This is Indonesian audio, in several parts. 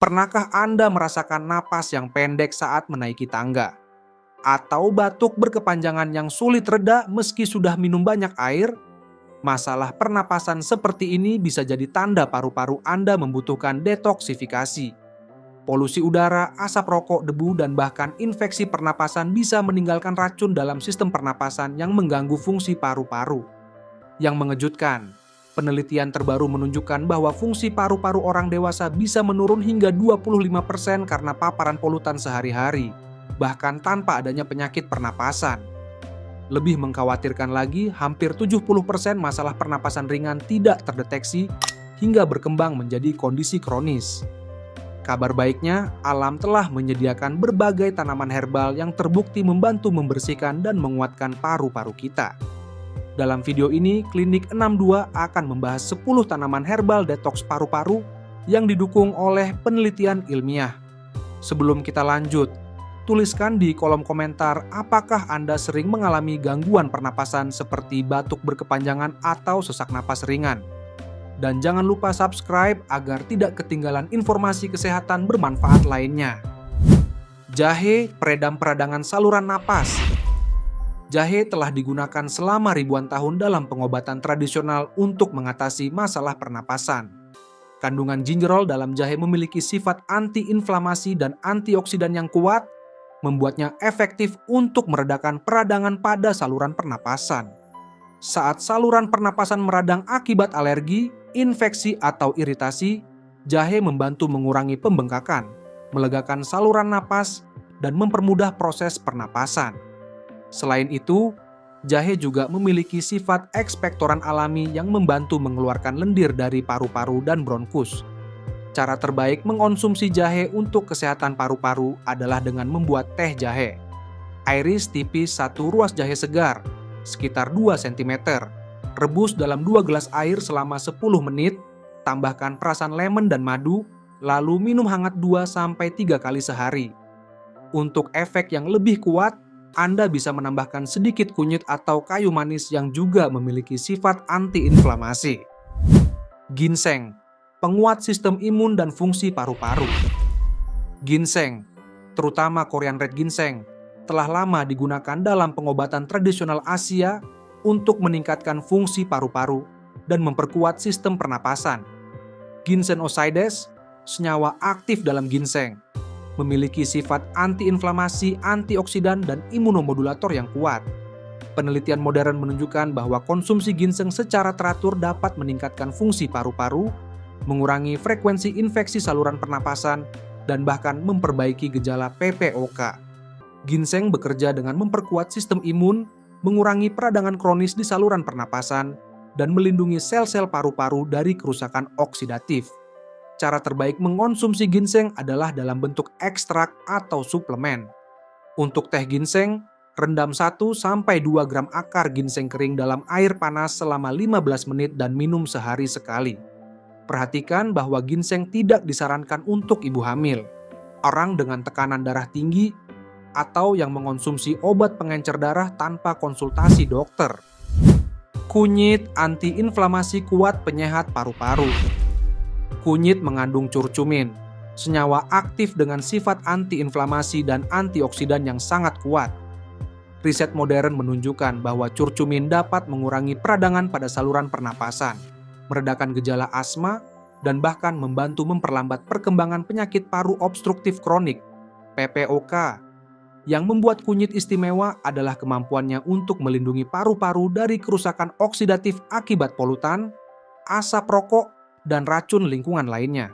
Pernahkah Anda merasakan napas yang pendek saat menaiki tangga? Atau batuk berkepanjangan yang sulit reda meski sudah minum banyak air? Masalah pernapasan seperti ini bisa jadi tanda paru-paru Anda membutuhkan detoksifikasi. Polusi udara, asap rokok, debu, dan bahkan infeksi pernapasan bisa meninggalkan racun dalam sistem pernapasan yang mengganggu fungsi paru-paru. Yang mengejutkan, penelitian terbaru menunjukkan bahwa fungsi paru-paru orang dewasa bisa menurun hingga 25% karena paparan polutan sehari-hari, bahkan tanpa adanya penyakit pernapasan. Lebih mengkhawatirkan lagi, hampir 70% masalah pernapasan ringan tidak terdeteksi hingga berkembang menjadi kondisi kronis. Kabar baiknya, alam telah menyediakan berbagai tanaman herbal yang terbukti membantu membersihkan dan menguatkan paru-paru kita. Dalam video ini, Klinik 62 akan membahas 10 tanaman herbal detoks paru-paru yang didukung oleh penelitian ilmiah. Sebelum kita lanjut, tuliskan di kolom komentar apakah Anda sering mengalami gangguan pernapasan seperti batuk berkepanjangan atau sesak napas ringan. Dan jangan lupa subscribe agar tidak ketinggalan informasi kesehatan bermanfaat lainnya. Jahe, peredam peradangan saluran napas. Jahe telah digunakan selama ribuan tahun dalam pengobatan tradisional untuk mengatasi masalah pernapasan. Kandungan gingerol dalam jahe memiliki sifat anti-inflamasi dan antioksidan yang kuat, membuatnya efektif untuk meredakan peradangan pada saluran pernapasan. Saat saluran pernapasan meradang akibat alergi, infeksi, atau iritasi, jahe membantu mengurangi pembengkakan, melegakan saluran napas, dan mempermudah proses pernapasan. Selain itu, jahe juga memiliki sifat ekspektoran alami yang membantu mengeluarkan lendir dari paru-paru dan bronkus. Cara terbaik mengonsumsi jahe untuk kesehatan paru-paru adalah dengan membuat teh jahe. Iris tipis 1 ruas jahe segar, sekitar 2 cm. Rebus dalam 2 gelas air selama 10 menit, tambahkan perasan lemon dan madu, lalu minum hangat 2-3 kali sehari. Untuk efek yang lebih kuat, Anda bisa menambahkan sedikit kunyit atau kayu manis yang juga memiliki sifat anti-inflamasi. Ginseng, penguat sistem imun dan fungsi paru-paru. Ginseng, terutama Korean Red Ginseng, telah lama digunakan dalam pengobatan tradisional Asia untuk meningkatkan fungsi paru-paru dan memperkuat sistem pernapasan. Ginseng Oscides, senyawa aktif dalam ginseng, memiliki sifat anti-inflamasi, antioksidan, dan imunomodulator yang kuat. Penelitian modern menunjukkan bahwa konsumsi ginseng secara teratur dapat meningkatkan fungsi paru-paru, mengurangi frekuensi infeksi saluran pernapasan, dan bahkan memperbaiki gejala PPOK. Ginseng bekerja dengan memperkuat sistem imun, mengurangi peradangan kronis di saluran pernapasan, dan melindungi sel-sel paru-paru dari kerusakan oksidatif. Cara terbaik mengonsumsi ginseng adalah dalam bentuk ekstrak atau suplemen. Untuk teh ginseng, rendam 1-2 gram akar ginseng kering dalam air panas selama 15 menit dan minum sehari sekali. Perhatikan bahwa ginseng tidak disarankan untuk ibu hamil, orang dengan tekanan darah tinggi, atau yang mengonsumsi obat pengencer darah tanpa konsultasi dokter. Kunyit anti-inflamasi kuat penyehat paru-paru. Kunyit mengandung curcumin, senyawa aktif dengan sifat anti-inflamasi dan antioksidan yang sangat kuat. Riset modern menunjukkan bahwa curcumin dapat mengurangi peradangan pada saluran pernapasan, meredakan gejala asma, dan bahkan membantu memperlambat perkembangan penyakit paru obstruktif kronik, PPOK. Yang membuat kunyit istimewa adalah kemampuannya untuk melindungi paru-paru dari kerusakan oksidatif akibat polutan, asap rokok, dan racun lingkungan lainnya.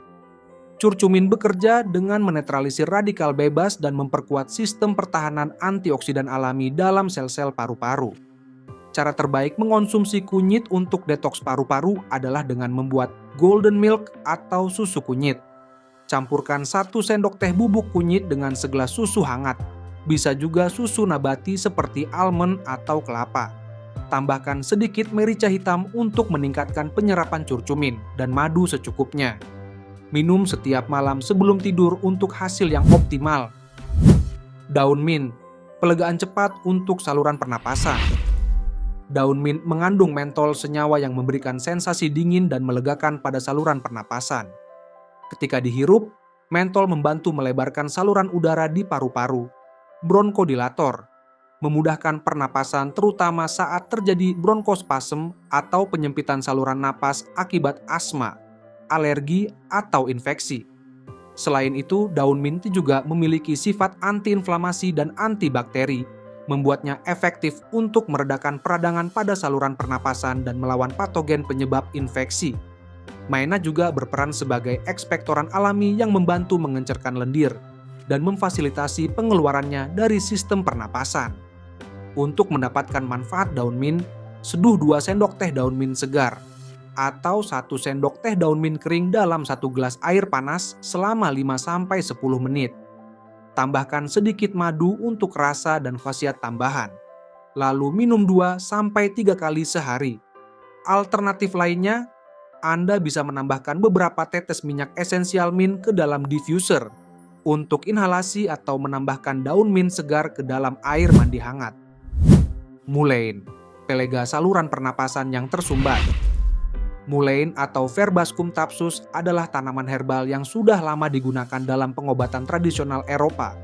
Curcumin bekerja dengan menetralisir radikal bebas dan memperkuat sistem pertahanan antioksidan alami dalam sel-sel paru-paru. Cara terbaik mengonsumsi kunyit untuk detoks paru-paru adalah dengan membuat golden milk atau susu kunyit. Campurkan 1 sendok teh bubuk kunyit dengan segelas susu hangat. Bisa juga susu nabati seperti almond atau kelapa. Tambahkan sedikit merica hitam untuk meningkatkan penyerapan curcumin dan madu secukupnya. Minum setiap malam sebelum tidur untuk hasil yang optimal. Daun mint, pelegaan cepat untuk saluran pernapasan. Daun mint mengandung mentol, senyawa yang memberikan sensasi dingin dan melegakan pada saluran pernapasan. Ketika dihirup, Mentol membantu melebarkan saluran udara di paru-paru. Bronkodilator memudahkan pernapasan terutama saat terjadi bronkospasm atau penyempitan saluran napas akibat asma, alergi, atau infeksi. Selain itu, daun mint juga memiliki sifat antiinflamasi dan antibakteri, membuatnya efektif untuk meredakan peradangan pada saluran pernapasan dan melawan patogen penyebab infeksi. Maena juga berperan sebagai ekspektoran alami yang membantu mengencerkan lendir dan memfasilitasi pengeluarannya dari sistem pernapasan. Untuk mendapatkan manfaat daun mint, seduh 2 sendok teh daun mint segar atau 1 sendok teh daun mint kering dalam 1 gelas air panas selama 5-10 menit. Tambahkan sedikit madu untuk rasa dan khasiat tambahan. Lalu minum 2-3 kali sehari. Alternatif lainnya, Anda bisa menambahkan beberapa tetes minyak esensial mint ke dalam diffuser untuk inhalasi atau menambahkan daun mint segar ke dalam air mandi hangat. Mullein, pelega saluran pernapasan yang tersumbat. Mullein atau Verbascum thapsus adalah tanaman herbal yang sudah lama digunakan dalam pengobatan tradisional Eropa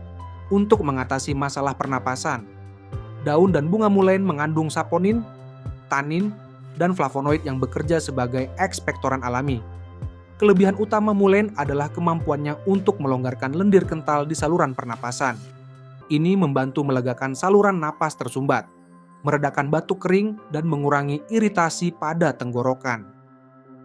untuk mengatasi masalah pernapasan. Daun dan bunga mullein mengandung saponin, tanin, dan flavonoid yang bekerja sebagai ekspektoran alami. Kelebihan utama mullein adalah kemampuannya untuk melonggarkan lendir kental di saluran pernapasan. Ini membantu melegakan saluran napas tersumbat, meredakan batuk kering, dan mengurangi iritasi pada tenggorokan.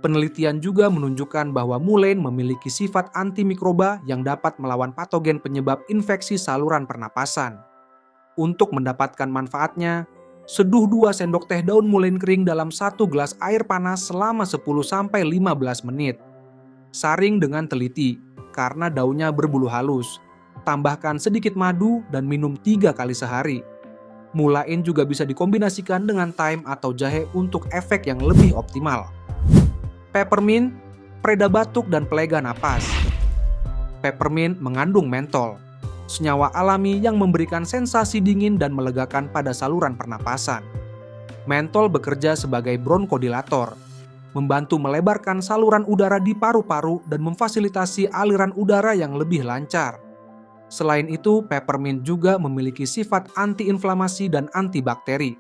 Penelitian juga menunjukkan bahwa mullein memiliki sifat antimikroba yang dapat melawan patogen penyebab infeksi saluran pernapasan. Untuk mendapatkan manfaatnya, seduh 2 sendok teh daun mullein kering dalam 1 gelas air panas selama 10-15 menit. Saring dengan teliti, karena daunnya berbulu halus. Tambahkan sedikit madu dan minum 3 kali sehari. Mullein juga bisa dikombinasikan dengan thyme atau jahe untuk efek yang lebih optimal. Peppermint, pereda batuk dan pelega napas. Peppermint mengandung mentol, senyawa alami yang memberikan sensasi dingin dan melegakan pada saluran pernapasan. Mentol bekerja sebagai bronkodilator, membantu melebarkan saluran udara di paru-paru dan memfasilitasi aliran udara yang lebih lancar. Selain itu, peppermint juga memiliki sifat antiinflamasi dan antibakteri,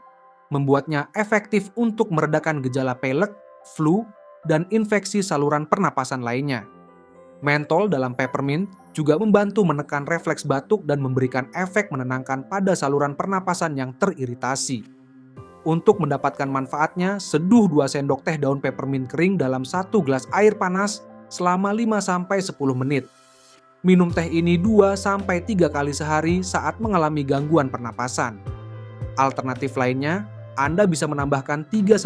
membuatnya efektif untuk meredakan gejala pilek, flu, dan infeksi saluran pernapasan lainnya. Mentol dalam peppermint juga membantu menekan refleks batuk dan memberikan efek menenangkan pada saluran pernapasan yang teriritasi. Untuk mendapatkan manfaatnya, seduh 2 sendok teh daun peppermint kering dalam 1 gelas air panas selama 5-10 menit. Minum teh ini 2-3 kali sehari saat mengalami gangguan pernapasan. Alternatif lainnya, Anda bisa menambahkan 3-5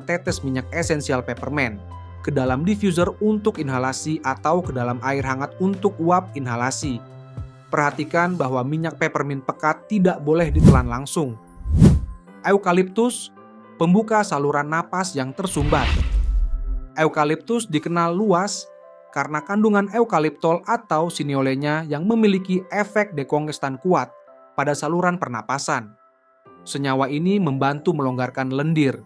tetes minyak esensial peppermint ke dalam diffuser untuk inhalasi atau ke dalam air hangat untuk uap inhalasi. Perhatikan bahwa minyak peppermint pekat tidak boleh ditelan langsung. Eukaliptus, pembuka saluran napas yang tersumbat. Eukaliptus dikenal luas karena kandungan eukaliptol atau siniolenya yang memiliki efek dekongestan kuat pada saluran pernapasan. Senyawa ini membantu melonggarkan lendir,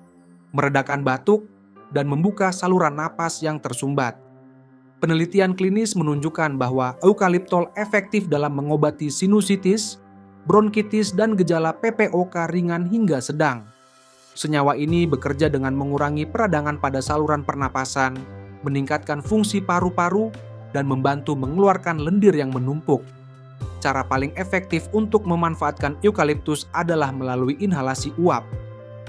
meredakan batuk, dan membuka saluran napas yang tersumbat. Penelitian klinis menunjukkan bahwa eukaliptol efektif dalam mengobati sinusitis, bronkitis, dan gejala PPOK ringan hingga sedang. Senyawa ini bekerja dengan mengurangi peradangan pada saluran pernapasan, meningkatkan fungsi paru-paru, dan membantu mengeluarkan lendir yang menumpuk. Cara paling efektif untuk memanfaatkan eukaliptus adalah melalui inhalasi uap.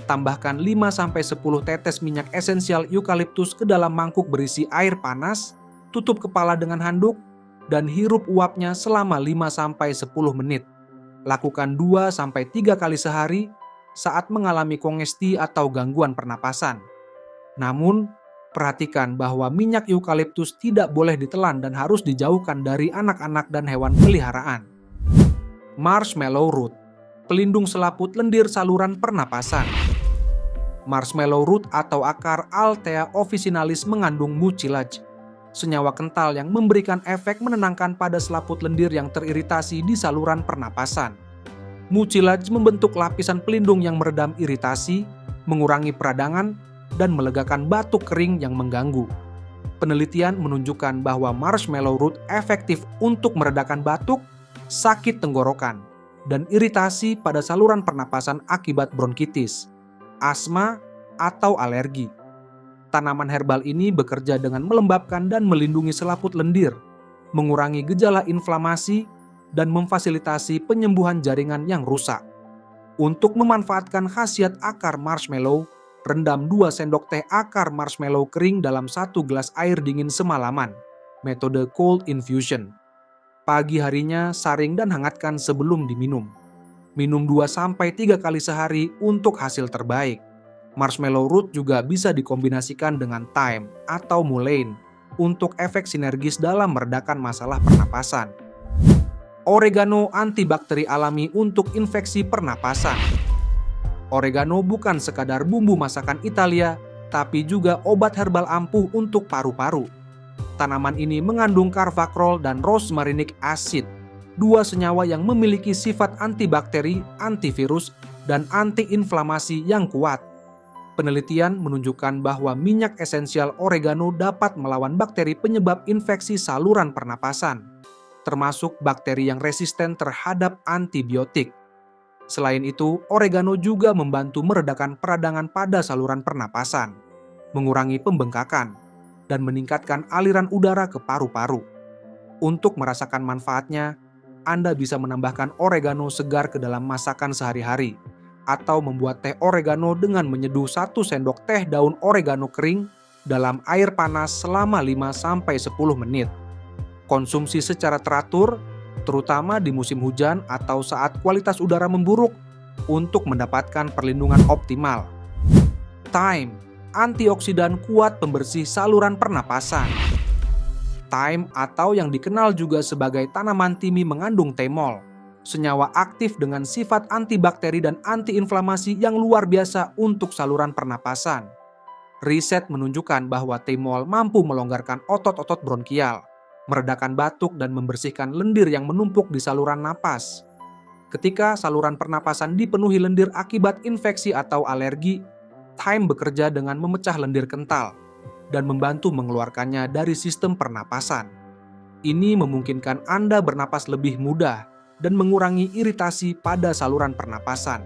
Tambahkan 5-10 tetes minyak esensial eukaliptus ke dalam mangkuk berisi air panas, tutup kepala dengan handuk, dan hirup uapnya selama 5-10 menit. Lakukan 2-3 kali sehari saat mengalami kongesti atau gangguan pernapasan. Namun, perhatikan bahwa minyak eukaliptus tidak boleh ditelan dan harus dijauhkan dari anak-anak dan hewan peliharaan. Marshmallow root, pelindung selaput lendir saluran pernapasan. Marshmallow root atau akar Althea officinalis mengandung mucilage, senyawa kental yang memberikan efek menenangkan pada selaput lendir yang teriritasi di saluran pernapasan. Mucilage membentuk lapisan pelindung yang meredam iritasi, mengurangi peradangan, dan melegakan batuk kering yang mengganggu. Penelitian menunjukkan bahwa marshmallow root efektif untuk meredakan batuk, sakit tenggorokan, dan iritasi pada saluran pernapasan akibat bronkitis, asma, atau alergi. Tanaman herbal ini bekerja dengan melembabkan dan melindungi selaput lendir, mengurangi gejala inflamasi, dan memfasilitasi penyembuhan jaringan yang rusak. Untuk memanfaatkan khasiat akar marshmallow, rendam 2 sendok teh akar marshmallow kering dalam 1 gelas air dingin semalaman. Metode cold infusion. Pagi harinya saring dan hangatkan sebelum diminum. Minum 2-3 kali sehari untuk hasil terbaik. Marshmallow root juga bisa dikombinasikan dengan thyme atau mullein untuk efek sinergis dalam meredakan masalah pernapasan. Oregano antibakteri alami untuk infeksi pernapasan. Oregano bukan sekadar bumbu masakan Italia, tapi juga obat herbal ampuh untuk paru-paru. Tanaman ini mengandung carvacrol dan rosmarinic acid, 2 senyawa yang memiliki sifat antibakteri, antivirus, dan antiinflamasi yang kuat. Penelitian menunjukkan bahwa minyak esensial oregano dapat melawan bakteri penyebab infeksi saluran pernapasan, termasuk bakteri yang resisten terhadap antibiotik. Selain itu, oregano juga membantu meredakan peradangan pada saluran pernapasan, mengurangi pembengkakan, dan meningkatkan aliran udara ke paru-paru. Untuk merasakan manfaatnya, Anda bisa menambahkan oregano segar ke dalam masakan sehari-hari, atau membuat teh oregano dengan menyeduh 1 sendok teh daun oregano kering dalam air panas selama 5-10 menit. Konsumsi secara teratur, terutama di musim hujan atau saat kualitas udara memburuk, untuk mendapatkan perlindungan optimal. Thyme, antioksidan kuat pembersih saluran pernapasan. Thyme atau yang dikenal juga sebagai tanaman timi mengandung thymol, senyawa aktif dengan sifat antibakteri dan antiinflamasi yang luar biasa untuk saluran pernapasan. Riset menunjukkan bahwa thymol mampu melonggarkan otot-otot bronkial, meredakan batuk dan membersihkan lendir yang menumpuk di saluran napas. Ketika saluran pernapasan dipenuhi lendir akibat infeksi atau alergi, thyme bekerja dengan memecah lendir kental dan membantu mengeluarkannya dari sistem pernapasan. Ini memungkinkan Anda bernapas lebih mudah dan mengurangi iritasi pada saluran pernapasan.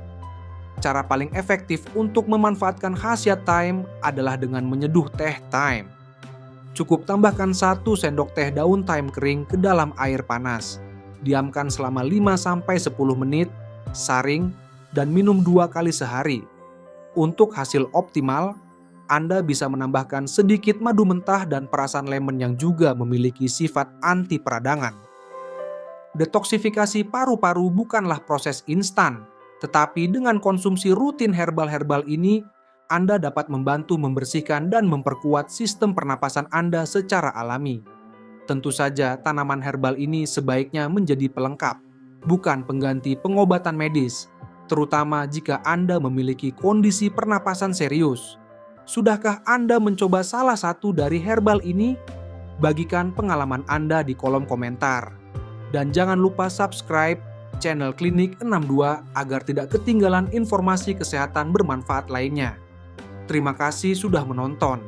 Cara paling efektif untuk memanfaatkan khasiat thyme adalah dengan menyeduh teh thyme. Cukup tambahkan 1 sendok teh daun thyme kering ke dalam air panas. Diamkan selama 5-10 menit, saring, dan minum 2 kali sehari. Untuk hasil optimal, Anda bisa menambahkan sedikit madu mentah dan perasan lemon yang juga memiliki sifat anti peradangan. Detoksifikasi paru-paru bukanlah proses instan, tetapi dengan konsumsi rutin herbal-herbal ini, Anda dapat membantu membersihkan dan memperkuat sistem pernapasan Anda secara alami. Tentu saja tanaman herbal ini sebaiknya menjadi pelengkap, bukan pengganti pengobatan medis, terutama jika Anda memiliki kondisi pernapasan serius. Sudahkah Anda mencoba salah satu dari herbal ini? Bagikan pengalaman Anda di kolom komentar. Dan jangan lupa subscribe channel Klinik 62 agar tidak ketinggalan informasi kesehatan bermanfaat lainnya. Terima kasih sudah menonton.